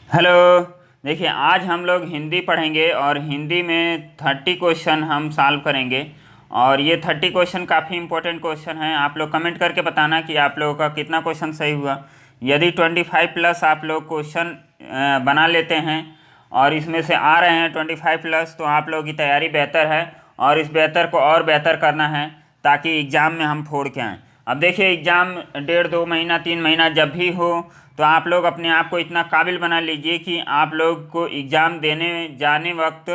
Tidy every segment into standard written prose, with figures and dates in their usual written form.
Hello. देखिए, आज हम लोग हिंदी पढ़ेंगे और हिंदी में 30 क्वेश्चन हम सॉल्व करेंगे। और ये 30 क्वेश्चन काफ़ी इंपॉर्टेंट क्वेश्चन हैं। आप लोग कमेंट करके बताना कि आप लोगों का कितना क्वेश्चन सही हुआ। यदि 25 प्लस आप लोग क्वेश्चन बना लेते हैं और इसमें से आ रहे हैं 25 प्लस, तो आप लोगों की तैयारी बेहतर है और इस बेहतर को और बेहतर करना है ताकि एग्ज़ाम में हम फोड़ के आएँ। अब देखिए, एग्ज़ाम 1.5 2 महीना 3 महीना जब भी हो, तो आप लोग अपने आप को इतना काबिल बना लीजिए कि आप लोग को एग्ज़ाम देने जाने वक्त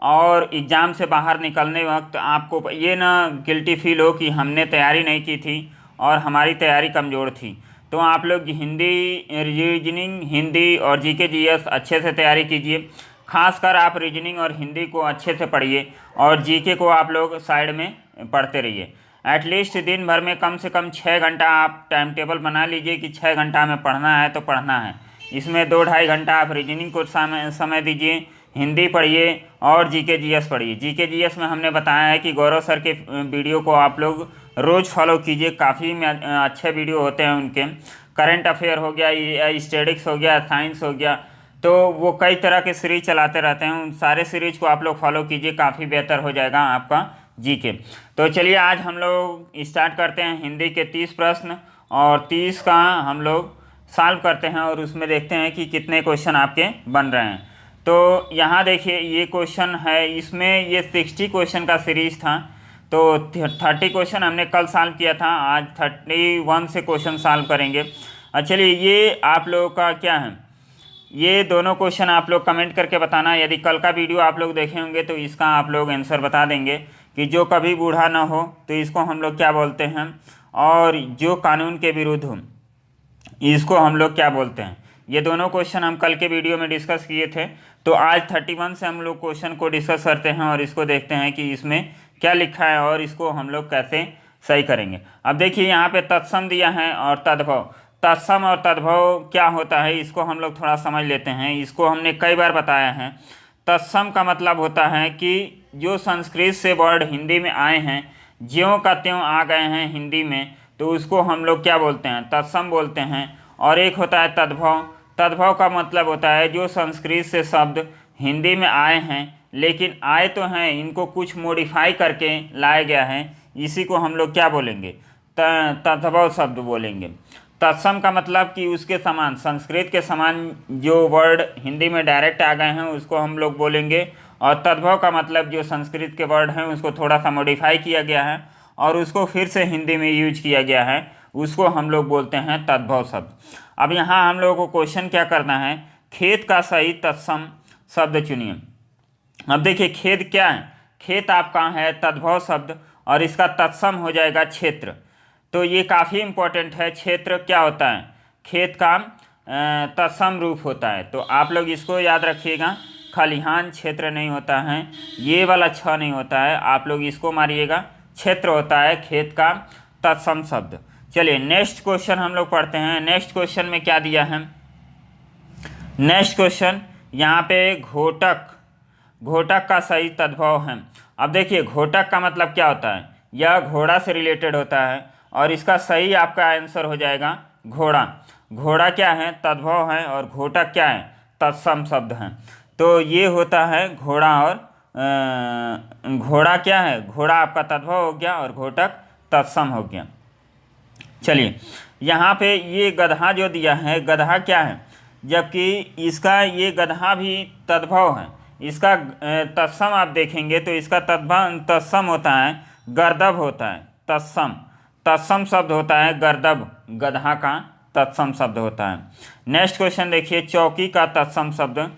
और एग्ज़ाम से बाहर निकलने वक्त आपको ये ना गिल्टी फील हो कि हमने तैयारी नहीं की थी और हमारी तैयारी कमज़ोर थी। तो आप लोग हिंदी, रीजनिंग, हिंदी और जीके जीएस अच्छे से तैयारी कीजिए। खासकर आप रीजनिंग और हिंदी को अच्छे से पढ़िए और जीके को आप लोग साइड में पढ़ते रहिए। एटलीस्ट दिन भर में कम से कम 6 घंटा आप टाइम टेबल बना लीजिए कि 6 घंटा में पढ़ना है तो पढ़ना है। इसमें 2 ढाई घंटा आप रीजनिंग को समय दीजिए, हिंदी पढ़िए और जीके जीएस पढ़िए। जीके जीएस में हमने बताया है कि गौरव सर के वीडियो को आप लोग रोज़ फॉलो कीजिए। काफ़ी अच्छे वीडियो होते हैं उनके। करंट अफेयर हो गया, स्टैटिस्टिक्स हो गया, साइंस हो गया, तो वो कई तरह के सीरीज चलाते रहते हैं। उन सारे सीरीज को आप लोग फॉलो कीजिए, काफ़ी बेहतर हो जाएगा आपका जीके। तो चलिए, आज हम लोग स्टार्ट करते हैं। हिंदी के 30 प्रश्न और 30 का हम लोग सॉल्व करते हैं और उसमें देखते हैं कि कितने क्वेश्चन आपके बन रहे हैं। तो यहाँ देखिए, ये क्वेश्चन है, इसमें ये 60 क्वेश्चन का सीरीज था। तो 30 क्वेश्चन हमने कल सॉल्व किया था, आज 31 से क्वेश्चन सॉल्व करेंगे। चलिए, ये आप लोगों का क्या है, ये दोनों क्वेश्चन आप लोग कमेंट करके बताना। यदि कल का वीडियो आप लोग देखे होंगे तो इसका आप लोग आंसर बता देंगे कि जो कभी बूढ़ा ना हो तो इसको हम लोग क्या बोलते हैं, और जो कानून के विरुद्ध हो इसको हम लोग क्या बोलते हैं। ये दोनों क्वेश्चन हम कल के वीडियो में डिस्कस किए थे। तो आज 31 से हम लोग क्वेश्चन को डिस्कस करते हैं और इसको देखते हैं कि इसमें क्या लिखा है और इसको हम लोग कैसे सही करेंगे। अब देखिए, यहाँ पे तत्सम दिया है और तद्भव। तत्सम और तद्भव क्या होता है, इसको हम लोग थोड़ा समझ लेते हैं। इसको हमने कई बार बताया है। तत्सम का मतलब होता है कि जो संस्कृत से वर्ड हिंदी में आए हैं, ज्यों का त्यों आ गए हैं हिंदी में, तो उसको हम लोग क्या बोलते हैं, तत्सम बोलते हैं। और एक होता है तद्भव। तद्भव का मतलब होता है जो संस्कृत से शब्द हिंदी में आए हैं, लेकिन आए तो हैं, इनको कुछ मॉडिफाई करके लाया गया है, इसी को हम लोग क्या बोलेंगे, तद्भव शब्द बोलेंगे। तत्सम का मतलब कि उसके समान, संस्कृत के समान जो वर्ड हिंदी में डायरेक्ट आ गए हैं उसको हम लोग बोलेंगे। और तद्भव का मतलब जो संस्कृत के वर्ड हैं उसको थोड़ा सा मॉडिफाई किया गया है और उसको फिर से हिंदी में यूज किया गया है, उसको हम लोग बोलते हैं तद्भव शब्द। अब यहाँ हम लोगों को क्वेश्चन क्या करना है, खेत का सही तत्सम शब्द चुनिए। अब देखिए, खेत क्या है, खेत आपका है तद्भव शब्द और इसका तत्सम हो जाएगा क्षेत्र। तो ये काफ़ी इंपॉर्टेंट है। क्षेत्र क्या होता है, खेत का तत्सम रूप होता है। तो आप लोग इसको याद रखिएगा, खलिहान क्षेत्र नहीं होता है, ये वाला छ नहीं होता है, आप लोग इसको मारिएगा, क्षेत्र होता है खेत का तत्सम शब्द। चलिए, नेक्स्ट क्वेश्चन हम लोग पढ़ते हैं। नेक्स्ट क्वेश्चन में क्या दिया है, नेक्स्ट क्वेश्चन यहाँ पे घोटक, घोटक का सही तद्भव है। अब देखिए, घोटक का मतलब क्या होता है, यह घोड़ा से रिलेटेड होता है और इसका सही आपका आंसर हो जाएगा घोड़ा। घोड़ा क्या है, तद्भव है, और घोटक क्या है, तत्सम शब्द है। तो ये होता है घोड़ा, और घोड़ा क्या है, घोड़ा आपका तद्भव हो गया और घोटक तत्सम हो गया। चलिए, यहाँ पे ये गधा जो दिया है, गधा क्या है, जबकि इसका ये गधा भी तद्भव है। इसका तत्सम आप देखेंगे तो इसका तत्सम होता है गर्दभ होता है। तत्सम, तत्सम शब्द होता है गर्दभ, गधा का तत्सम शब्द होता है। नेक्स्ट क्वेश्चन देखिए, चौकी का तत्सम शब्द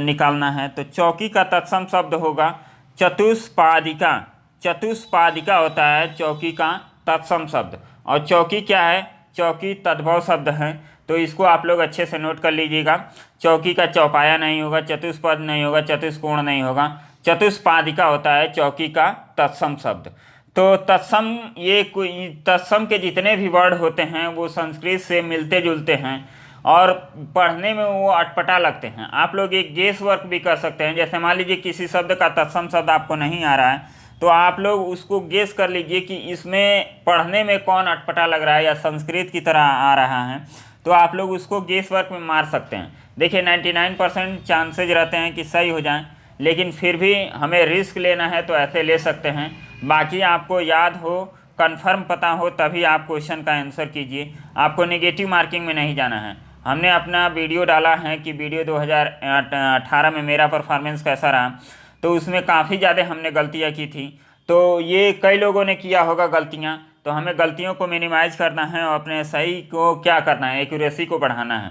निकालना है। तो चौकी का तत्सम शब्द होगा चतुष्पादिका। चतुष्पादिका होता है चौकी का तत्सम शब्द। और चौकी क्या है, चौकी तद्भव शब्द है, तो इसको आप लोग अच्छे से नोट कर लीजिएगा। चौकी का चौपाया नहीं होगा, चतुष्पद नहीं होगा, चतुष्कोण नहीं होगा, चतुष्पादिका होता है चौकी का तत्सम शब्द। तो तत्सम, ये कोई तत्सम के जितने भी वर्ड होते हैं वो संस्कृत से मिलते जुलते हैं और पढ़ने में वो अटपटा लगते हैं। आप लोग एक गेस वर्क भी कर सकते हैं। जैसे मान लीजिए किसी शब्द का तत्सम शब्द आपको नहीं आ रहा है, तो आप लोग उसको गेस कर लीजिए कि इसमें पढ़ने में कौन अटपटा लग रहा है या संस्कृत की तरह आ रहा है। तो आप लोग उसको गेस वर्क में मार सकते हैं। देखिए 99% चांसेज रहते हैं कि सही हो जाएं, लेकिन फिर भी हमें रिस्क लेना है तो ऐसे ले सकते हैं। बाकी आपको याद हो, कंफर्म पता हो, तभी आप क्वेश्चन का आंसर कीजिए। आपको नेगेटिव मार्किंग में नहीं जाना है। हमने अपना वीडियो डाला है कि वीडियो 2018 में मेरा परफॉर्मेंस कैसा रहा, तो उसमें काफ़ी ज़्यादा हमने गलतियाँ की थी। तो ये कई लोगों ने किया होगा गलतियाँ, तो हमें गलतियों को मिनिमाइज करना है और अपने सही को क्या करना है, एक्यूरेसी को बढ़ाना है।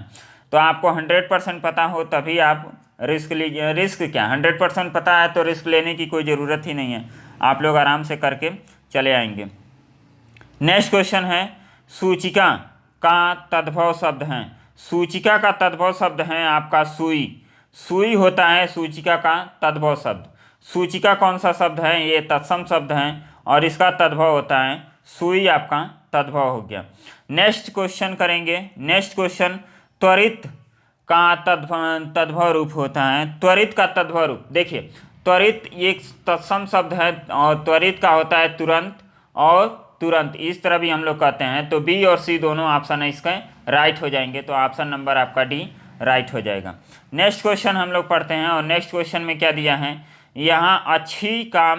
तो आपको 100% पता हो तभी आप रिस्क लीजिए। रिस्क क्या, 100% पता है तो रिस्क लेने की कोई ज़रूरत ही नहीं है, आप लोग आराम से करके चले आएंगे। नेक्स्ट क्वेश्चन है, सूचिका का तद्भव शब्द है। सूचिका का तद्भव शब्द है आपका सुई। सुई होता है सूचिका का तद्भव शब्द। सूचिका कौन सा शब्द है, ये तत्सम शब्द है और इसका तद्भव होता है सुई, आपका तद्भव हो गया। नेक्स्ट क्वेश्चन करेंगे। नेक्स्ट क्वेश्चन, त्वरित का तद्भव रूप होता है। त्वरित का तद्भव रूप, देखिए त्वरित एक तत्सम शब्द है और त्वरित का होता है तुरंत और तुरंत, इस तरह भी हम लोग कहते हैं। तो बी और सी दोनों ऑप्शन है इसका राइट हो जाएंगे, तो ऑप्शन नंबर आपका डी राइट हो जाएगा। नेक्स्ट क्वेश्चन हम लोग पढ़ते हैं और नेक्स्ट क्वेश्चन में क्या दिया है, यहाँ अच्छी का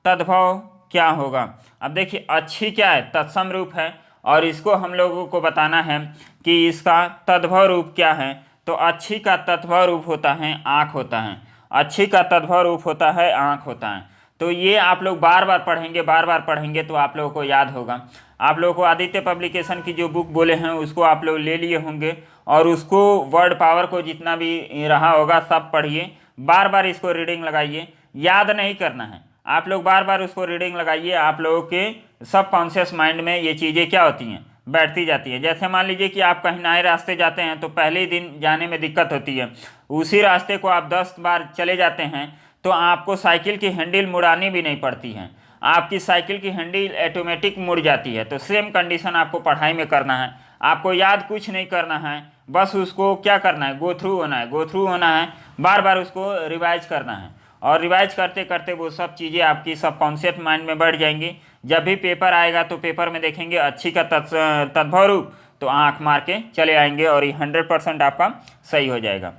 तद्भव क्या होगा। अब देखिए अच्छी क्या है, तत्सम रूप है और इसको हम लोगों को बताना है कि इसका तद्भव रूप क्या है। तो अच्छी का तद्भव रूप होता है आँख होता है। अच्छी का तद्भव रूप होता है आँख होता है। तो ये आप लोग बार बार पढ़ेंगे, बार बार पढ़ेंगे तो आप लोगों को याद होगा। आप लोगों को आदित्य पब्लिकेशन की जो बुक बोले हैं उसको आप लोग ले लिए होंगे और उसको वर्ड पावर को जितना भी रहा होगा सब पढ़िए, बार बार इसको रीडिंग लगाइए। याद नहीं करना है, आप लोग बार बार उसको रीडिंग लगाइए। आप लोगों के सब कॉन्शियस माइंड में ये चीज़ें क्या होती हैं, बैठती जाती है। जैसे मान लीजिए कि आप कहीं नए रास्ते जाते हैं तो पहले ही दिन जाने में दिक्कत होती है, उसी रास्ते को आप 10 बार चले जाते हैं तो आपको साइकिल की हैंडल मुड़ानी भी नहीं पड़ती है, आपकी साइकिल की हैंडल ऑटोमेटिक मुड़ जाती है। तो सेम कंडीशन आपको पढ़ाई में करना है। आपको याद कुछ नहीं करना है, बस उसको क्या करना है, गो थ्रू होना है, गो थ्रू होना है, बार बार उसको रिवाइज करना है और रिवाइज करते करते वो सब चीज़ें आपकी सब कॉन्सेप्ट माइंड में बढ़ जाएंगी। जब भी पेपर आएगा तो पेपर में देखेंगे अच्छी का तद्भव रूप, तो आँख मार के चले आएंगे और ये 100% आपका सही हो जाएगा।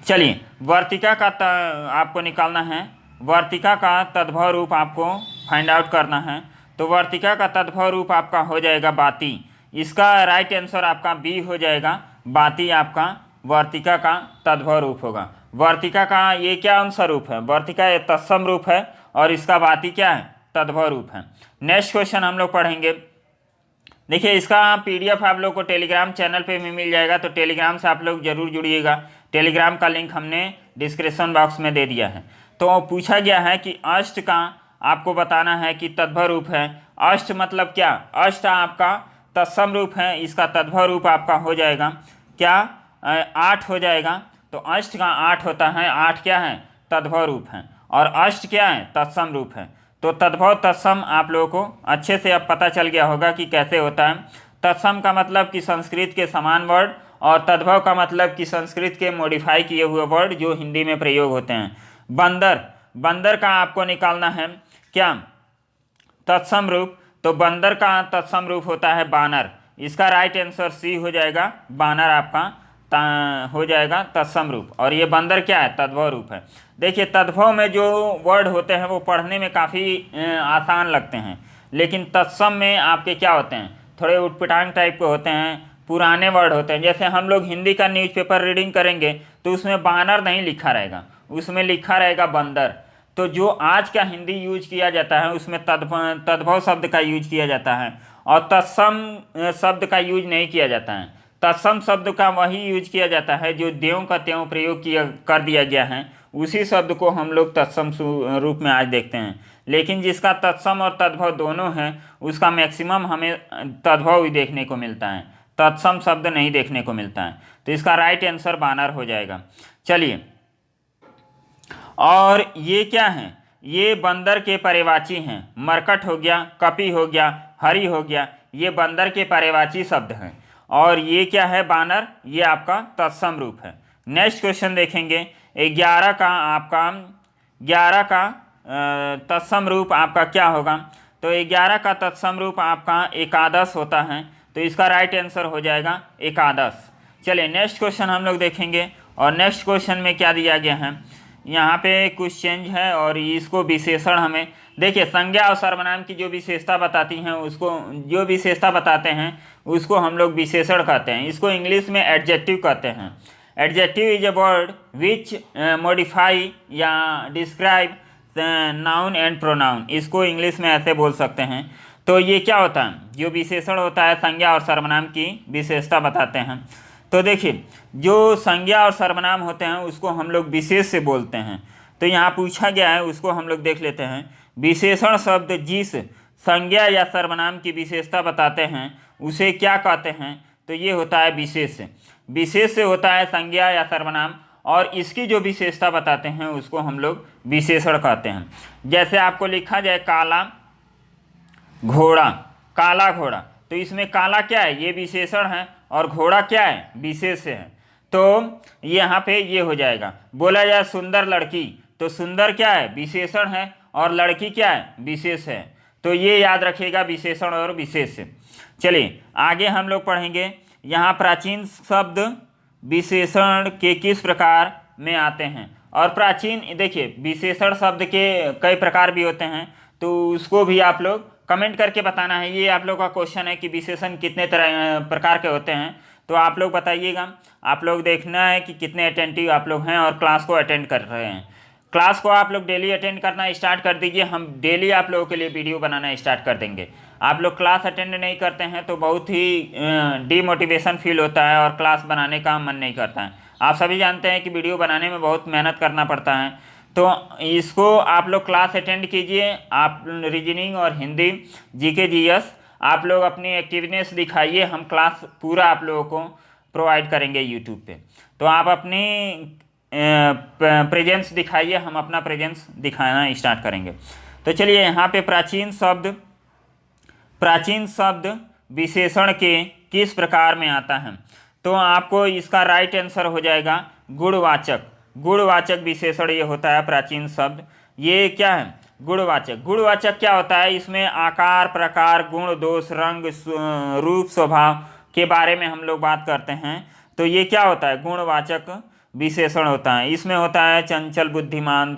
चलिए वर्तिका का आपको निकालना है। वर्तिका का तद्भव रूप आपको फाइंड आउट करना है। तो वर्तिका का तद्भव रूप आपका हो जाएगा बाती। इसका राइट आंसर आपका बी हो जाएगा, बाती आपका वर्तिका का तद्भव रूप होगा। वर्तिका का ये क्या अंश रूप है, वर्तिका ये तत्सम रूप है और इसका बाती क्या है, तद्भव रूप है। नेक्स्ट क्वेश्चन हम लोग पढ़ेंगे। देखिए इसका पीडीएफ आप लोग को टेलीग्राम चैनल पे भी मिल जाएगा, तो टेलीग्राम से आप लोग जरूर जुड़िएगा। टेलीग्राम का लिंक हमने डिस्क्रिप्शन बॉक्स में दे दिया है। तो पूछा गया है कि अष्ट का आपको बताना है कि तद्भव रूप है। अष्ट मतलब क्या, अष्ट आपका तत्सम रूप है, इसका तद्भव रूप आपका हो जाएगा क्या, 8 हो जाएगा। तो अष्ट का 8 होता है, 8 क्या है, तद्भव रूप है और अष्ट क्या है, तत्सम रूप है। तो तद्भव तत्सम आप लोगों को अच्छे से अब पता चल गया होगा कि कैसे होता है। तत्सम का मतलब कि संस्कृत के समान वर्ड और तद्भव का मतलब कि संस्कृत के मॉडिफाई किए हुए वर्ड जो हिंदी में प्रयोग होते हैं। बंदर, बंदर का आपको निकालना है क्या, तत्सम रूप। तो बंदर का तत्सम रूप होता है बानर। इसका राइट आंसर सी हो जाएगा, बानर आपका हो जाएगा तत्सम रूप। और ये बंदर क्या है, तद्भव रूप है। देखिए तद्भव में जो वर्ड होते हैं वो पढ़ने में काफ़ी आसान लगते हैं, लेकिन तत्सम में आपके क्या होते हैं, थोड़े उटपटांग टाइप के होते हैं, पुराने वर्ड होते हैं। जैसे हम लोग हिंदी का न्यूज़पेपर रीडिंग करेंगे तो उसमें बानर नहीं लिखा रहेगा, उसमें लिखा रहेगा बंदर। तो जो आज का हिंदी यूज किया जाता है उसमें तद्भव शब्द का यूज किया जाता है और तत्सम शब्द का यूज नहीं किया जाता है। तत्सम शब्द का वही यूज किया जाता है जो त्यों का त्यों प्रयोग कर दिया गया है, उसी शब्द को हम लोग तत्सम रूप में आज देखते हैं। लेकिन जिसका तत्सम और तद्भव दोनों हैं उसका मैक्सिमम हमें तद्भव ही देखने को मिलता है, तत्सम शब्द नहीं देखने को मिलता है। तो इसका राइट आंसर बानर हो जाएगा। चलिए, और ये क्या है, ये बंदर के पर्यवाची हैं। मरकट हो गया, कपि हो गया, हरि हो गया, ये बंदर के पर्यवाची शब्द हैं। और ये क्या है, बानर, ये आपका तत्सम रूप है। नेक्स्ट क्वेश्चन देखेंगे। 11 का आपका 11 का तत्सम रूप आपका क्या होगा। तो 11 का तत्सम रूप आपका एकादश होता है। तो इसका राइट आंसर हो जाएगा एकादश। चलिए नेक्स्ट क्वेश्चन हम लोग देखेंगे, और नेक्स्ट क्वेश्चन में क्या दिया गया है, यहाँ पे कुछ चेंज है और इसको विशेषण हमें देखिए संज्ञा और सर्वनाम की जो विशेषता बताती हैं उसको, जो विशेषता बताते हैं उसको हम लोग विशेषण कहते हैं। इसको इंग्लिश में एडजेक्टिव कहते हैं। Adjective is a word which modify या डिस्क्राइब नाउन एंड प्रोनाउन, इसको इंग्लिश में ऐसे बोल सकते हैं। तो ये क्या होता है, जो विशेषण होता है संज्ञा और सर्वनाम की विशेषता बताते हैं। तो देखिए जो संज्ञा और सर्वनाम होते हैं उसको हम लोग विशेष से बोलते हैं। तो यहाँ पूछा गया है, उसको हम लोग देख लेते हैं। विशेषण शब्द जिस संज्ञा या सर्वनाम की विशेषता बताते हैं उसे क्या कहते हैं, तो ये होता है विशेष। विशेष से होता है संज्ञा या सर्वनाम, और इसकी जो विशेषता बताते हैं उसको हम लोग विशेषण कहते हैं। जैसे आपको लिखा जाए काला घोड़ा, काला घोड़ा, तो इसमें काला क्या है, ये विशेषण है, और घोड़ा क्या है, विशेष है। तो यहाँ पे ये हो जाएगा। बोला जाए सुंदर लड़की, तो सुंदर क्या है, विशेषण है, और लड़की क्या है, विशेष है। तो ये याद रखिएगा, विशेषण और विशेष। चलिए आगे हम लोग पढ़ेंगे। यहाँ प्राचीन शब्द विशेषण के किस प्रकार में आते हैं, और प्राचीन देखिए विशेषण शब्द के कई प्रकार भी होते हैं, तो उसको भी आप लोग कमेंट करके बताना है। ये आप लोग का क्वेश्चन है कि विशेषण कितने तरह प्रकार के होते हैं, तो आप लोग बताइएगा। आप लोग देखना है कि कितने अटेंटिव आप लोग हैं और क्लास को अटेंड कर रहे हैं। क्लास को आप लोग डेली अटेंड करना स्टार्ट कर दीजिए, हम डेली आप लोगों के लिए वीडियो बनाना स्टार्ट कर देंगे। आप लोग क्लास अटेंड नहीं करते हैं तो बहुत ही डीमोटिवेशन फील होता है और क्लास बनाने का मन नहीं करता है। आप सभी जानते हैं कि वीडियो बनाने में बहुत मेहनत करना पड़ता है, तो इसको आप लोग क्लास अटेंड कीजिए। आप रीजनिंग और हिंदी, जीके जीएस आप लोग अपनी एक्टिवनेस दिखाइए, हम क्लास पूरा आप लोगों को प्रोवाइड करेंगे यूट्यूब पे। तो आप अपनी प्रेजेंस दिखाइए, हम अपना प्रेजेंस दिखाना स्टार्ट करेंगे। तो चलिए यहाँ पे प्राचीन शब्द विशेषण के किस प्रकार में आता है, तो आपको इसका राइट आंसर हो जाएगा गुणवाचक। गुणवाचक विशेषण ये होता है प्राचीन शब्द। ये क्या है, गुणवाचक। गुणवाचक क्या होता है, इसमें आकार, प्रकार, गुण, दोष, रंग, रूप, स्वभाव के बारे में हम लोग बात करते हैं। तो ये क्या होता है, गुणवाचक विशेषण होता है। इसमें होता है चंचल, बुद्धिमान,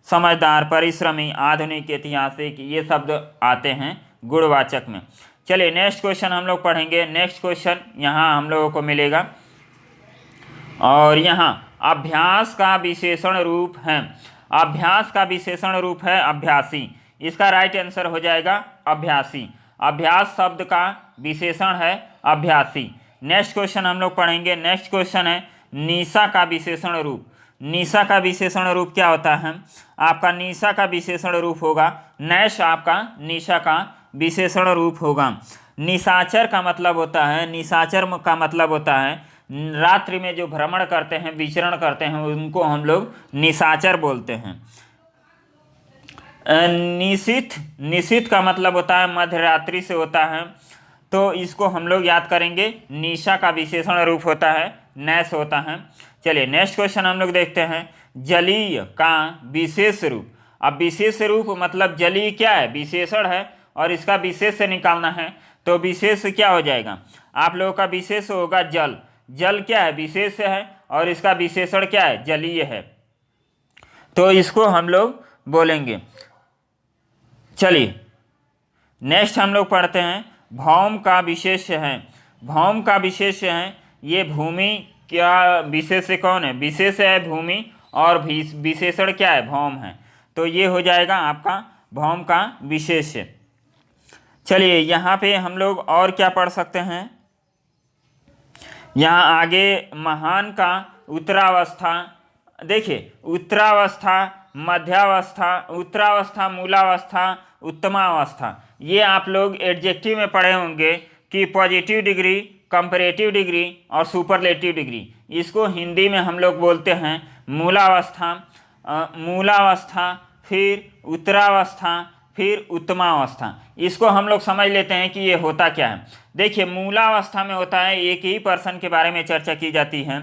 समझदार, परिश्रमी, आधुनिक, ऐतिहासिक, ये शब्द आते हैं गुणवाचक में। चलिए नेक्स्ट क्वेश्चन हम लोग पढ़ेंगे। नेक्स्ट क्वेश्चन यहाँ हम लोगों को मिलेगा, और यहाँ अभ्यास का विशेषण रूप है। अभ्यास का विशेषण रूप है अभ्यासी। इसका राइट आंसर हो जाएगा अभ्यासी। अभ्यास शब्द का विशेषण है अभ्यासी। नेक्स्ट क्वेश्चन हम लोग पढ़ेंगे। नेक्स्ट क्वेश्चन है निशा का विशेषण रूप। निशा का विशेषण रूप क्या होता है, आपका निशा का विशेषण रूप होगा नैश, आपका निशा का विशेषण रूप होगा। निशाचर का मतलब होता है, निशाचर का मतलब होता है रात्रि में जो भ्रमण करते हैं, विचरण करते हैं, उनको हम लोग निशाचर बोलते हैं। निशित का मतलब होता है मध्यरात्रि से होता है, तो इसको हम लोग याद करेंगे। निशा का विशेषण रूप होता है नैश होता है। चलिए नेक्स्ट क्वेश्चन हम लोग देखते हैं। जलीय का विशेष रूप। अब विशेष रूप मतलब जलीय क्या है, विशेषण है, और इसका विशेष से निकालना है, तो विशेष क्या हो जाएगा, आप लोगों का विशेष होगा जल। जल क्या है, विशेष है, और इसका विशेषण क्या है, जलीय है, तो इसको हम लोग बोलेंगे। चलिए नेक्स्ट हम लोग पढ़ते हैं। भौम का विशेष है। भौम का विशेष है, ये भूमि क्या विशेष कौन है, विशेष है भूमि, और विशेषण क्या है, भौम है, तो ये हो जाएगा आपका भौम का विशेष। चलिए यहाँ पे हम लोग और क्या पढ़ सकते हैं। यहाँ आगे महान का उत्तरावस्था। देखिए उत्तरावस्था, मध्यावस्था, उत्तरावस्था, मूलावस्था, उत्तमावस्था, ये आप लोग एडजेक्टिव में पढ़े होंगे कि पॉजिटिव डिग्री, कंपैरेटिव डिग्री और सुपरलेटिव डिग्री। इसको हिंदी में हम लोग बोलते हैं मूलावस्था, मूलावस्था, फिर उत्तरावस्था, फिर उत्तमावस्था। इसको हम लोग समझ लेते हैं कि ये होता क्या है। देखिए मूलावस्था में होता है एक ही पर्सन के बारे में चर्चा की जाती है,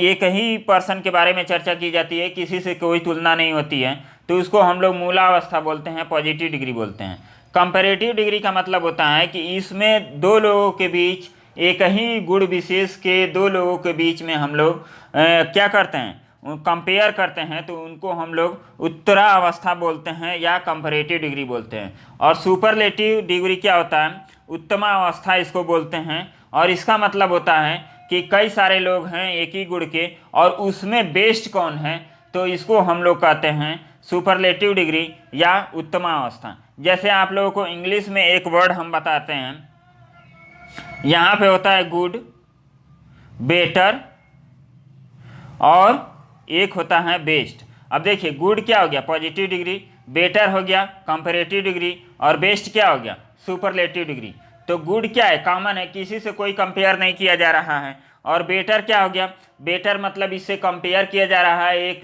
एक ही पर्सन के बारे में चर्चा की जाती है, किसी से कोई तुलना नहीं होती है, तो उसको हम लोग मूलावस्था बोलते हैं, पॉजिटिव डिग्री बोलते हैं। कंपैरेटिव डिग्री का मतलब होता है कि इसमें दो लोगों के बीच, एक ही गुण विशेष के दो लोगों के बीच में हम लोग क्या करते हैं, कंपेयर करते हैं, तो उनको हम लोग उत्तरावस्था बोलते हैं या कंपैरेटिव डिग्री बोलते हैं। और सुपरलेटिव डिग्री क्या होता है, उत्तमावस्था इसको बोलते हैं। और इसका मतलब होता है कि कई सारे लोग हैं एक ही गुण के और उसमें बेस्ट कौन है, तो इसको हम लोग कहते हैं सुपरलेटिव डिग्री या उत्तमावस्था। जैसे आप लोगों को इंग्लिश में एक वर्ड हम बताते हैं, यहाँ पे होता है गुड, बेटर और एक होता है बेस्ट। अब देखिए गुड क्या हो गया, पॉजिटिव डिग्री, बेटर हो गया कंपैरेटिव डिग्री, और बेस्ट क्या हो गया, सुपरलेटिव डिग्री। तो गुड क्या है, कॉमन है, किसी से कोई कंपेयर नहीं किया जा रहा है। और बेटर क्या हो गया, बेटर मतलब इससे कंपेयर किया जा रहा है एक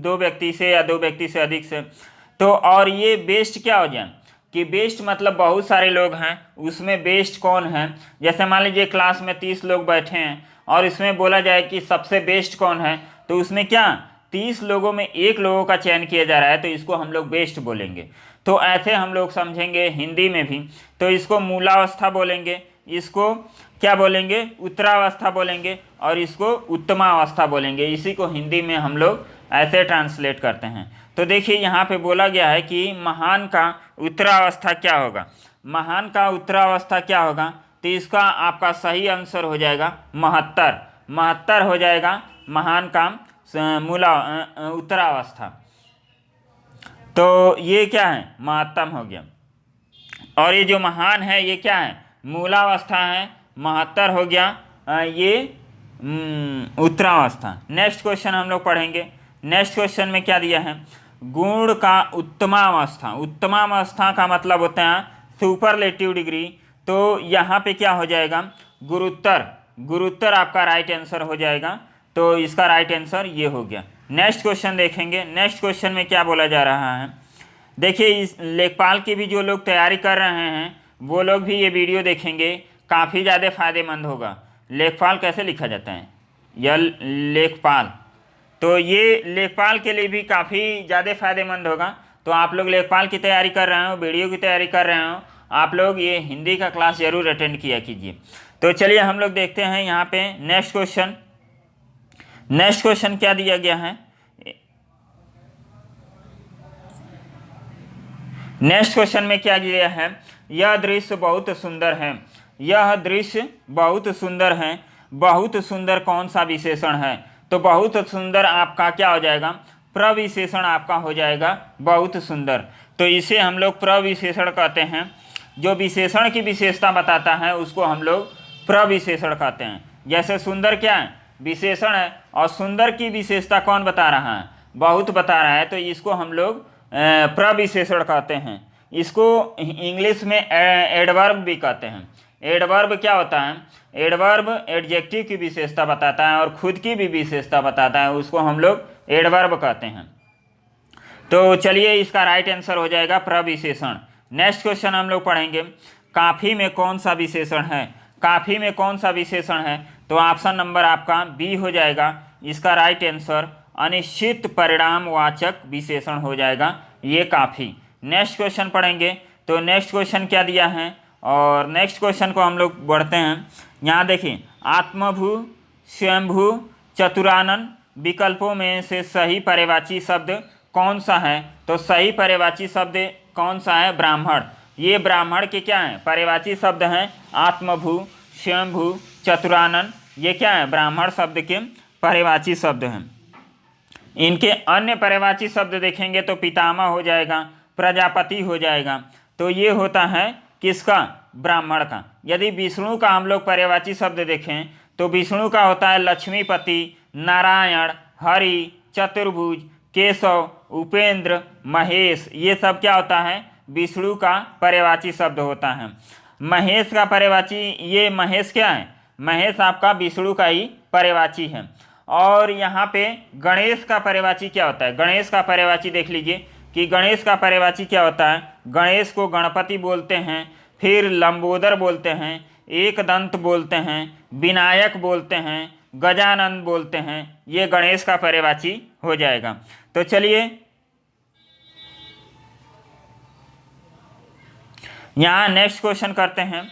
दो व्यक्ति से या दो व्यक्ति से अधिक से। तो और ये बेस्ट क्या हो गया कि बेस्ट मतलब बहुत सारे लोग हैं, उसमें बेस्ट कौन है। जैसे मान लीजिए क्लास में 30 लोग बैठे हैं और इसमें बोला जाए कि सबसे बेस्ट कौन है, तो उसमें क्या 30 लोगों में एक लोगों का चयन किया जा रहा है, तो इसको हम लोग बेस्ट बोलेंगे। तो ऐसे हम लोग समझेंगे हिंदी में भी, तो इसको मूलावस्था बोलेंगे, इसको क्या बोलेंगे, उत्तरावस्था बोलेंगे, और इसको उत्तमावस्था बोलेंगे। इसी को हिंदी में हम लोग ऐसे ट्रांसलेट करते हैं। तो देखिए यहाँ पे बोला गया है कि महान का उत्तरावस्था क्या होगा, महान का उत्तरावस्था क्या होगा, तो इसका आपका सही आंसर हो जाएगा 72, 72 हो जाएगा महान का मूला उत्तरावस्था। तो ये क्या है, महत्तम हो गया। और ये जो महान है ये क्या है, मूलावस्था है, 72 हो गया ये उत्तरावस्था। नेक्स्ट क्वेश्चन हम लोग पढ़ेंगे। नेक्स्ट क्वेश्चन में क्या दिया है, गुण का उत्तमावस्था, उत्तमावस्था का मतलब होता है सुपरलेटिव डिग्री। तो यहाँ पे क्या हो जाएगा, गुरुत्तर, गुरुत्तर आपका राइट आंसर हो जाएगा। तो इसका राइट आंसर ये हो गया। नेक्स्ट क्वेश्चन देखेंगे। नेक्स्ट क्वेश्चन में क्या बोला जा रहा है, देखिए इस लेखपाल की भी जो लोग तैयारी कर रहे हैं वो लोग भी ये वीडियो देखेंगे, काफ़ी ज़्यादा फायदेमंद होगा। लेखपाल कैसे लिखा जाता है, यह लेखपाल, तो ये लेखपाल के लिए भी काफ़ी ज़्यादा फायदेमंद होगा। तो आप लोग लेखपाल की तैयारी कर रहे हो, वीडियो की तैयारी कर रहे हो, आप लोग ये हिंदी का क्लास ज़रूर अटेंड किया कीजिए। तो चलिए हम लोग देखते हैं यहाँ पे नेक्स्ट क्वेश्चन। नेक्स्ट क्वेश्चन क्या दिया गया है, नेक्स्ट क्वेश्चन में क्या दिया है, यह दृश्य बहुत सुंदर है, यह दृश्य बहुत सुंदर है, बहुत सुंदर कौन सा विशेषण है। तो बहुत सुंदर आपका क्या हो जाएगा, प्रविशेषण आपका हो जाएगा बहुत सुंदर। तो इसे हम लोग प्रविशेषण कहते हैं, जो विशेषण की विशेषता बताता है उसको हम लोग प्रविशेषण कहते हैं। जैसे सुंदर क्या है, विशेषण है, और सुंदर की विशेषता कौन बता रहा है, बहुत बता रहा है, तो इसको हम लोग प्रविशेषण कहते हैं। इसको इंग्लिश में एडवर्ब भी कहते हैं। एडवर्ब क्या होता है, एडवर्ब एडजेक्टिव की विशेषता बताता है और खुद की भी विशेषता बताता है, उसको हम लोग एडवर्ब कहते हैं। तो चलिए इसका राइट आंसर हो जाएगा प्रविशेषण। नेक्स्ट क्वेश्चन हम लोग पढ़ेंगे, काफ़ी में कौन सा विशेषण है, काफ़ी में कौन सा विशेषण है। तो ऑप्शन नंबर आपका बी हो जाएगा, इसका राइट आंसर अनिश्चित परिणामवाचक विशेषण हो जाएगा ये काफ़ी। नेक्स्ट क्वेश्चन पढ़ेंगे। तो नेक्स्ट क्वेश्चन क्या दिया है, और नेक्स्ट क्वेश्चन को हम लोग बढ़ते हैं। यहाँ देखिए, आत्मभू, स्वयंभू, चतुरानन विकल्पों में से सही पर्यायवाची शब्द कौन सा है। तो सही पर्यायवाची शब्द कौन सा है, ब्राह्मण। ये ब्राह्मण के क्या हैं, पर्यायवाची शब्द हैं, आत्मभू, स्वयंभू, चतुरानन, ये क्या है, ब्राह्मण शब्द के पर्यायवाची शब्द हैं। इनके अन्य पर्यायवाची शब्द देखेंगे तो पितामह हो जाएगा, प्रजापति हो जाएगा। तो ये होता है किसका, ब्राह्मण का। यदि विष्णु का हम लोग पर्यायवाची शब्द देखें तो विष्णु का होता है लक्ष्मीपति, नारायण, हरि, चतुर्भुज, केशव, उपेंद्र, महेश। ये सब क्या होता है, विष्णु का पर्यायवाची शब्द होता है। महेश का पर्यायवाची, ये महेश क्या है, महेश आपका विष्णु का ही पर्यायवाची है। और यहाँ पे गणेश का पर्यायवाची क्या होता है, गणेश का पर्यायवाची देख लीजिए कि गणेश का पर्यायवाची क्या होता है। गणेश को गणपति बोलते हैं, फिर लंबोदर बोलते हैं, एकदंत बोलते हैं, विनायक बोलते हैं, गजानन बोलते हैं। ये गणेश का पर्यायवाची हो जाएगा। तो चलिए यहाँ नेक्स्ट क्वेश्चन करते हैं।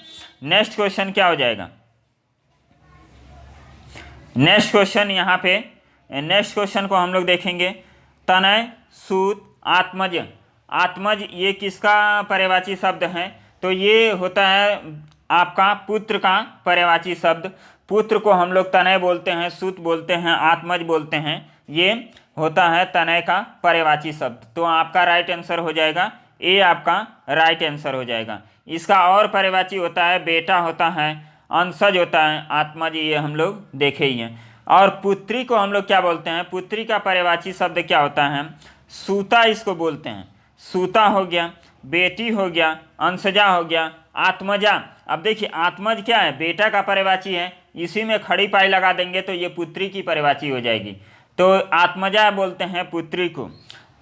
नेक्स्ट क्वेश्चन क्या हो जाएगा? नेक्स्ट क्वेश्चन यहाँ पे, नेक्स्ट क्वेश्चन को हम लोग देखेंगे। तनय, सूत, आत्मज। आत्मज ये किसका पर्यायवाची शब्द है? तो ये होता है आपका पुत्र का पर्यायवाची शब्द। पुत्र को हम लोग तनय बोलते हैं, सूत बोलते हैं, आत्मज बोलते हैं। ये होता है तनय का पर्यायवाची शब्द। तो आपका राइट आंसर हो जाएगा ए, आपका राइट आंसर हो जाएगा। इसका और पर्यायवाची होता है बेटा होता है, अंशज होता है, आत्मज ये हम लोग देखे ही हैं। और पुत्री को हम लोग क्या बोलते हैं? पुत्री का पर्यायवाची शब्द क्या होता है? सूता इसको बोलते हैं। सूता हो गया, बेटी हो गया, अंशजा हो गया, आत्मजा। अब देखिए आत्मज क्या है? बेटा का पर्यायवाची है, इसी में खड़ी पाई लगा देंगे तो ये पुत्री की पर्यायवाची हो जाएगी। तो आत्मजा बोलते हैं पुत्री को,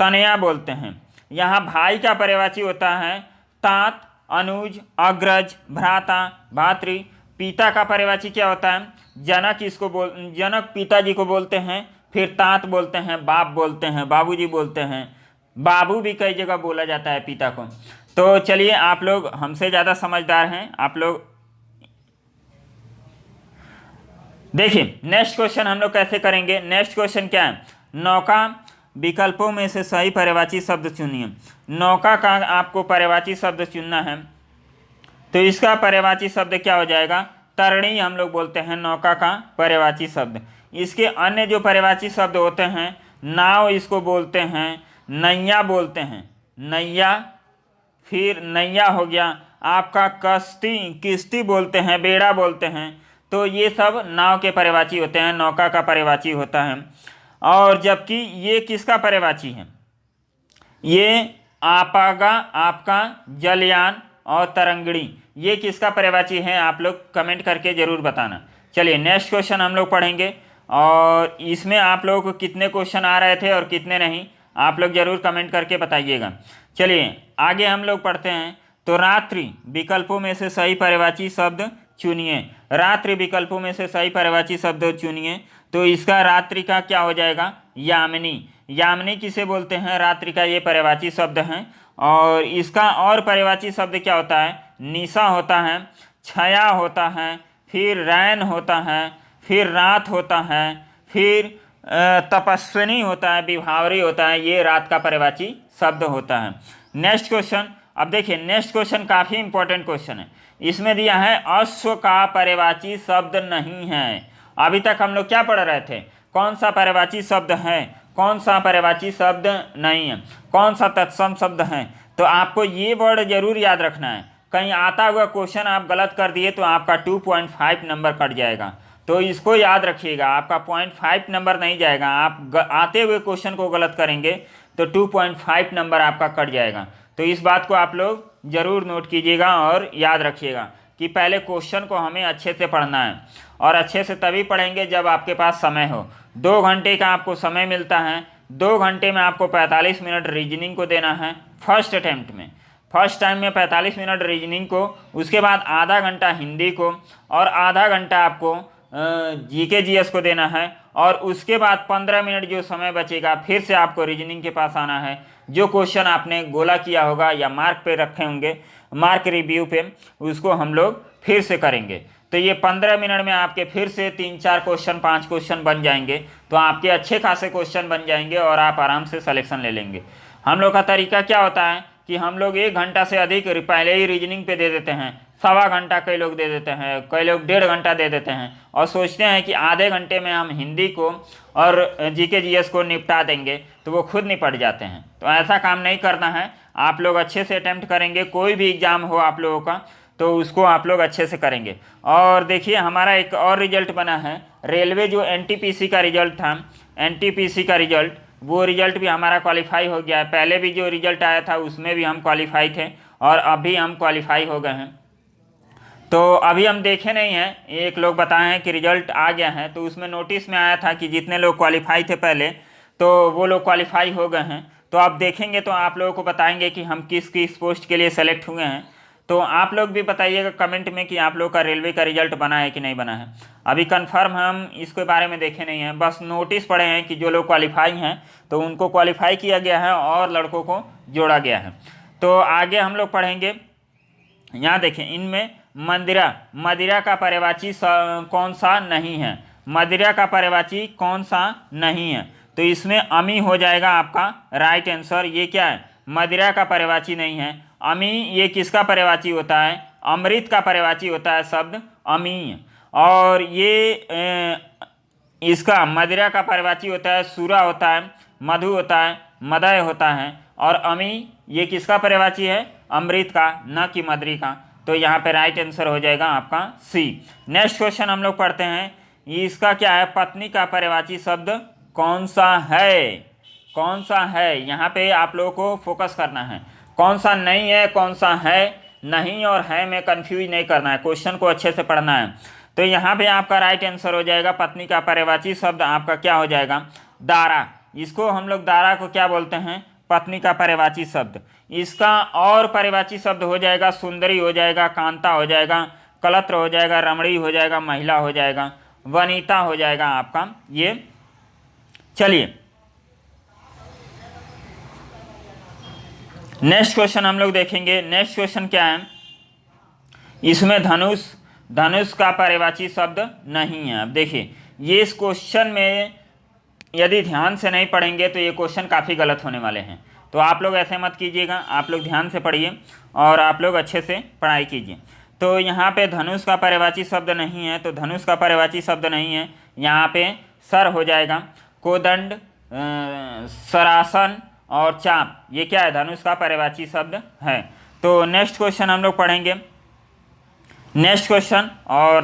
तनया बोलते हैं। यहाँ भाई का पर्यायवाची होता है तात, अनुज, अग्रज, भ्राता, भातृ। पिता का पर्यायवाची क्या होता है? जनक, जनक पिताजी को बोलते हैं। फिर तात बोलते हैं, बाप बोलते हैं, बाबूजी बोलते हैं। बाबू भी कई जगह बोला जाता है पिता को। तो चलिए, आप लोग हमसे ज़्यादा समझदार हैं आप लोग। देखिए नेक्स्ट क्वेश्चन हम लोग कैसे करेंगे। नेक्स्ट क्वेश्चन क्या है? नौका, विकल्पों में से सही पर्यायवाची शब्द चुनिए। नौका का आपको पर्यायवाची शब्द चुनना है। तो इसका पर्यायवाची शब्द क्या हो जाएगा? तरणी हम लोग बोलते हैं नौका का पर्यायवाची शब्द। इसके अन्य जो पर्यायवाची शब्द होते हैं, नाव इसको बोलते हैं, नैया बोलते हैं, नैया। फिर नैया हो गया आपका, कश्ती, किश्ती बोलते हैं, बेड़ा बोलते हैं। तो ये सब नाव के पर्यायवाची होते हैं, नौका का पर्यायवाची होता है। और जबकि ये किसका पर्यायवाची है? ये आपागा, आपका जलयान और तरंगड़ी, ये किसका पर्यायवाची है? आप लोग कमेंट करके ज़रूर बताना। चलिए नेक्स्ट क्वेश्चन हम लोग पढ़ेंगे, और इसमें आप लोगों को कितने क्वेश्चन आ रहे थे और कितने नहीं, आप लोग ज़रूर कमेंट करके बताइएगा। चलिए आगे हम लोग पढ़ते हैं। तो रात्रि, विकल्पों में से सही पर्यायवाची शब्द चुनिए। रात्रि विकल्पों में से सही पर्यायवाची शब्द चुनिए। तो इसका रात्रि का क्या हो जाएगा? यामिनी। यामिनी किसे बोलते हैं? रात्रि का ये पर्यायवाची शब्द है। और इसका और पर्यायवाची शब्द क्या होता है? निशा होता है, छाया होता है, फिर रैन होता है, फिर रात होता है, फिर तपस्विनी होता है, विभावरी होता है। ये रात का पर्यायवाची शब्द होता है। नेक्स्ट क्वेश्चन, अब देखिए नेक्स्ट क्वेश्चन काफ़ी इंपॉर्टेंट क्वेश्चन है। इसमें दिया है अश्व का पर्यायवाची शब्द नहीं है। अभी तक हम लोग क्या पढ़ रहे थे? कौन सा पर्यायवाची शब्द है, कौन सा पर्यायवाची शब्द नहीं है, कौन सा तत्सम शब्द है। तो आपको ये वर्ड जरूर याद रखना है। कहीं आता हुआ क्वेश्चन आप गलत कर दिए तो आपका 2.5 नंबर कट जाएगा। तो इसको याद रखिएगा, आपका 0.5 नंबर नहीं जाएगा। आप आते हुए क्वेश्चन को गलत करेंगे तो 2.5 नंबर आपका कट जाएगा। तो इस बात को आप लोग ज़रूर नोट कीजिएगा और याद रखिएगा कि पहले क्वेश्चन को हमें अच्छे से पढ़ना है, और अच्छे से तभी पढ़ेंगे जब आपके पास समय हो। 2 घंटे का आपको समय मिलता है। 2 घंटे में आपको 45 मिनट रीजनिंग को देना है फर्स्ट अटैम्प्ट में। फर्स्ट टाइम में 45 मिनट रीजनिंग को, उसके बाद आधा घंटा हिंदी को, और आधा घंटा आपको जीके जीएस को देना है। और उसके बाद 15 मिनट जो समय बचेगा फिर से आपको रीजनिंग के पास आना है। जो क्वेश्चन आपने गोला किया होगा या मार्क पे रखे होंगे, मार्क रिव्यू पे, उसको हम लोग फिर से करेंगे। तो ये 15 मिनट में आपके फिर से 3-4 क्वेश्चन, 5 क्वेश्चन बन जाएंगे। तो आपके अच्छे खासे क्वेश्चन बन जाएंगे और आप आराम से सिलेक्शन ले लेंगे। हम लोग का तरीका क्या होता है कि हम लोग 1 घंटा से अधिक पहले ही रीजनिंग पे दे देते हैं, 1.25 घंटा कई लोग दे देते हैं, कई लोग 1.5 घंटा दे देते हैं, और सोचते हैं कि आधे घंटे में हम हिंदी को और जीके जीएस को निपटा देंगे, तो वो खुद निपट जाते हैं। तो ऐसा काम नहीं करना है। आप लोग अच्छे से अटैम्प्ट करेंगे, कोई भी एग्ज़ाम हो आप लोगों का तो उसको आप लोग अच्छे से करेंगे। और देखिए हमारा एक और रिजल्ट बना है, रेलवे जो एनटीपीसी का रिजल्ट था, एनटीपीसी का रिजल्ट, वो रिजल्ट भी हमारा क्वालिफाई हो गया है। पहले भी जो रिजल्ट आया था उसमें भी हम क्वालिफाई थे, और अभी हम क्वालिफाई हो गए हैं। तो अभी हम देखे नहीं हैं, एक लोग बताए हैं कि रिजल्ट आ गया है, तो उसमें नोटिस में आया था कि जितने लोग क्वालिफाई थे पहले, तो वो लोग क्वालिफाई हो गए हैं। तो आप देखेंगे तो आप लोगों को बताएंगे कि हम किस किस पोस्ट के लिए सेलेक्ट हुए हैं। तो आप लोग भी बताइएगा कमेंट में कि आप लोग का रेलवे का रिजल्ट बना है कि नहीं बना है। अभी कंफर्म हम इसके बारे में देखे नहीं हैं, बस नोटिस पढ़े हैं कि जो लोग क्वालिफाई हैं तो उनको क्वालिफाई किया गया है और लड़कों को जोड़ा गया है। तो आगे हम लोग पढ़ेंगे यहाँ देखें, इनमें मदिरा का पर्यायवाची कौन सा नहीं है? मदिरा का पर्यायवाची कौन सा नहीं है? तो इसमें अमी हो जाएगा आपका राइट आंसर। ये क्या है? मदिरा का पर्यायवाची नहीं है। अमी ये किसका पर्यायवाची होता है? अमृत का पर्यायवाची होता है शब्द अमी। और ये इसका मदिरा का पर्यायवाची होता है सूरा होता है, मधु होता है, मदय होता है। और अमी ये किसका पर्यायवाची है? अमृत का, न कि मदरी का। तो यहाँ पे राइट आंसर हो जाएगा आपका सी। नेक्स्ट क्वेश्चन हम लोग पढ़ते हैं। इसका क्या है? पत्नी का पर्यायवाची शब्द कौन सा है? कौन सा है? यहाँ पे आप लोगों को फोकस करना है। कौन सा नहीं है, कौन सा है? नहीं और है में कंफ्यूज नहीं करना है, क्वेश्चन को अच्छे से पढ़ना है। तो यहाँ पे आपका राइट आंसर हो जाएगा पत्नी का पर्यायवाची शब्द आपका क्या हो जाएगा? दारा। इसको हम लोग दारा को क्या बोलते हैं? पत्नी का पर्यायवाची शब्द। इसका और पर्यायवाची शब्द हो जाएगा सुंदरी हो जाएगा, कांता हो जाएगा, कलत्र हो जाएगा, रमणी हो जाएगा, महिला हो जाएगा, वनिता हो जाएगा आपका ये। चलिए नेक्स्ट क्वेश्चन हम लोग देखेंगे। नेक्स्ट क्वेश्चन क्या है? इसमें धनुष का पर्यायवाची शब्द नहीं है। अब देखिए, ये इस क्वेश्चन में यदि ध्यान से नहीं पढ़ेंगे तो ये क्वेश्चन काफ़ी गलत होने वाले हैं। तो आप लोग ऐसे मत कीजिएगा, आप लोग ध्यान से पढ़िए और आप लोग अच्छे से पढ़ाई कीजिए। तो यहाँ पे धनुष का पर्यायवाची शब्द नहीं है, तो धनुष का पर्यायवाची शब्द नहीं है। यहाँ पे सर हो जाएगा, कोदंड, सरासन और चाप, ये क्या है? धनुष का पर्यायवाची शब्द है। तो नेक्स्ट क्वेश्चन हम लोग पढ़ेंगे। नेक्स्ट क्वेश्चन और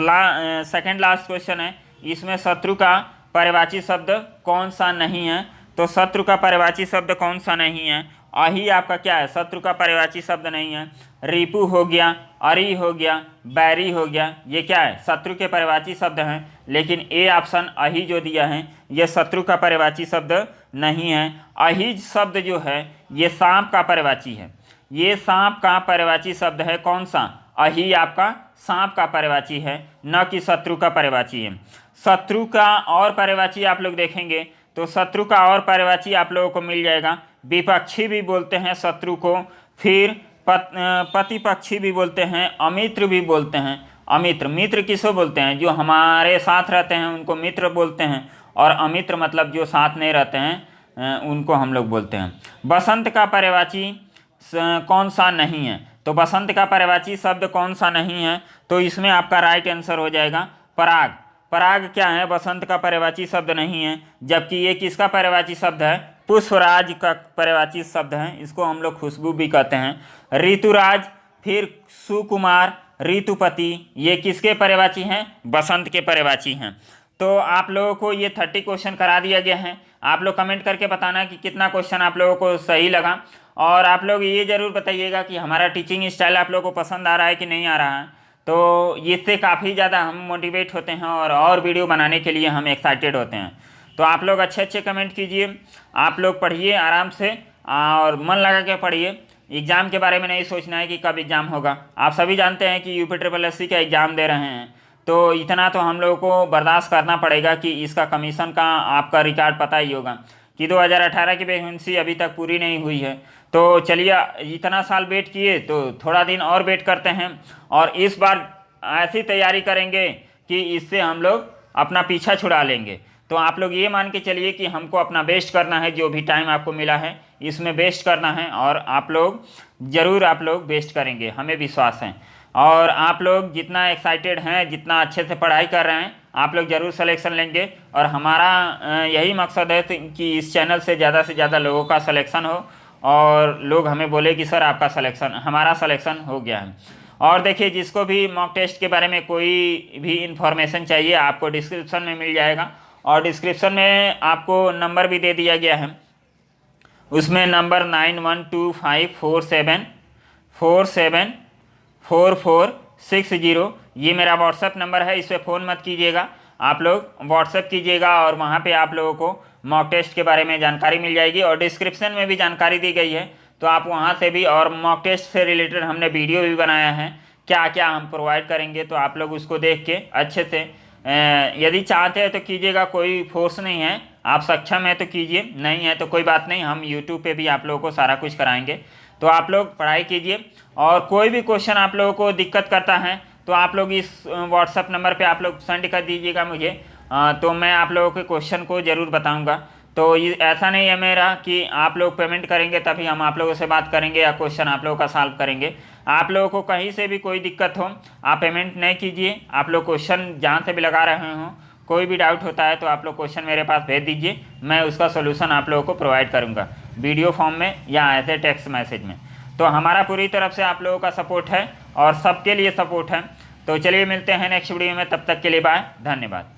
सेकंड लास्ट क्वेश्चन है। इसमें शत्रु का पर्यायवाची शब्द कौन सा नहीं है? तो शत्रु का पर्यायवाची शब्द कौन सा नहीं है? अही आपका क्या है? शत्रु का पर्यायवाची शब्द नहीं है। रिपु हो गया, अरि हो गया, बैरी हो गया, ये क्या है? शत्रु के पर्यायवाची शब्द हैं। लेकिन ए ऑप्शन अही जो दिया है ये शत्रु का पर्यायवाची शब्द नहीं है। अहिज शब्द जो है ये सांप का पर्यायवाची है। ये सांप का पर्यायवाची शब्द है। कौन सा? अही आपका सांप का पर्यायवाची है, न कि शत्रु का पर्यायवाची है। शत्रु का और पर्यायवाची आप लोग देखेंगे तो शत्रु का और पर्यायवाची आप लोगों को मिल जाएगा। विपक्षी भी बोलते हैं शत्रु को, फिर प्रतिपक्षी भी बोलते हैं, अमित्र भी बोलते हैं। अमित्र, मित्र किसको बोलते हैं? जो हमारे साथ रहते हैं उनको मित्र बोलते हैं, और अमित्र मतलब जो साथ नहीं रहते हैं उनको हम लोग बोलते हैं। बसंत का पर्यायवाची कौन सा नहीं है? तो बसंत का पर्यायवाची शब्द कौन सा नहीं है? तो इसमें आपका राइट आंसर हो जाएगा पराग। पराग क्या है? बसंत का पर्यायवाची शब्द नहीं है। जबकि ये किसका पर्यायवाची शब्द है? पुष्पराज का पर्यायवाची शब्द है। इसको हम लोग खुशबू भी कहते हैं। ऋतुराज, फिर सुकुमार, ऋतुपति, ये किसके पर्यायवाची हैं? बसंत के पर्यायवाची हैं। तो आप लोगों को ये 30 क्वेश्चन करा दिया गया है। आप लोग कमेंट करके बताना कि कितना क्वेश्चन आप लोगों को सही लगा। और आप लोग ये ज़रूर बताइएगा कि हमारा टीचिंग स्टाइल आप लोगों को पसंद आ रहा है कि नहीं आ रहा है। तो इससे काफ़ी ज़्यादा हम मोटिवेट होते हैं और वीडियो बनाने के लिए हम एक्साइटेड होते हैं। तो आप लोग अच्छे अच्छे कमेंट कीजिए, आप लोग पढ़िए आराम से और मन लगा के पढ़िए। एग्ज़ाम के बारे में नहीं सोचना है कि कब एग्ज़ाम होगा। आप सभी जानते हैं कि UPSSC का एग्ज़ाम दे रहे हैं, तो इतना तो हम लोगों को बर्दाश्त करना पड़ेगा कि इसका कमीशन का आपका रिकॉर्ड पता ही होगा कि 2018 की वैकेंसी अभी तक पूरी नहीं हुई है। तो चलिए, इतना साल वेट किए तो थोड़ा दिन और वेट करते हैं, और इस बार ऐसी तैयारी करेंगे कि इससे हम लोग अपना पीछा छुड़ा लेंगे। तो आप लोग ये मान के चलिए कि हमको अपना बेस्ट करना है। जो भी टाइम आपको मिला है इसमें बेस्ट करना है, और आप लोग ज़रूर आप लोग बेस्ट करेंगे, हमें विश्वास है। और आप लोग जितना एक्साइटेड हैं, जितना अच्छे से पढ़ाई कर रहे हैं, आप लोग ज़रूर सिलेक्शन लेंगे। और हमारा यही मकसद है कि इस चैनल से ज़्यादा लोगों का सिलेक्शन हो और लोग हमें बोले कि सर आपका सिलेक्शन, हमारा सिलेक्शन हो गया है। और देखिए, जिसको भी मॉक टेस्ट के बारे में कोई भी इंफॉर्मेशन चाहिए आपको डिस्क्रिप्शन में मिल जाएगा, और डिस्क्रिप्शन में आपको नंबर भी दे दिया गया है। उसमें नंबर 9125474460, ये मेरा व्हाट्सएप नंबर है। इस पर फ़ोन मत कीजिएगा, आप लोग व्हाट्सएप कीजिएगा, और वहाँ पे आप लोगों को मॉक टेस्ट के बारे में जानकारी मिल जाएगी। और डिस्क्रिप्शन में भी जानकारी दी गई है, तो आप वहाँ से भी, और मॉक टेस्ट से रिलेटेड हमने वीडियो भी बनाया है, क्या क्या हम प्रोवाइड करेंगे। तो आप लोग उसको देख के अच्छे से यदि चाहते हैं तो कीजिएगा, कोई फोर्स नहीं है। आप सक्षम है तो कीजिए, नहीं है तो कोई बात नहीं, हम यूट्यूब पे भी आप लोगों को सारा कुछ कराएंगे। तो आप लोग पढ़ाई कीजिए और कोई भी क्वेश्चन आप लोगों को दिक्कत करता है तो आप लोग इस व्हाट्सअप नंबर पे आप लोग सेंड कर दीजिएगा मुझे, तो मैं आप लोगों के क्वेश्चन को ज़रूर बताऊंगा। तो ये ऐसा नहीं है मेरा कि आप लोग पेमेंट करेंगे तभी हम आप लोगों से बात करेंगे या क्वेश्चन आप लोगों का सॉल्व करेंगे। आप लोगों को कहीं से भी कोई दिक्कत हो, आप पेमेंट नहीं कीजिए, आप लोग क्वेश्चन जहाँ से भी लगा रहे हों, कोई भी डाउट होता है तो आप लोग क्वेश्चन मेरे पास भेज दीजिए, मैं उसका सोल्यूशन आप लोगों को प्रोवाइड करूँगा वीडियो फॉर्म में या ऐसे टेक्स्ट मैसेज में। तो हमारा पूरी तरफ से आप लोगों का सपोर्ट है और सबके लिए सपोर्ट है। तो चलिए मिलते हैं नेक्स्ट वीडियो में, तब तक के लिए बाय, धन्यवाद।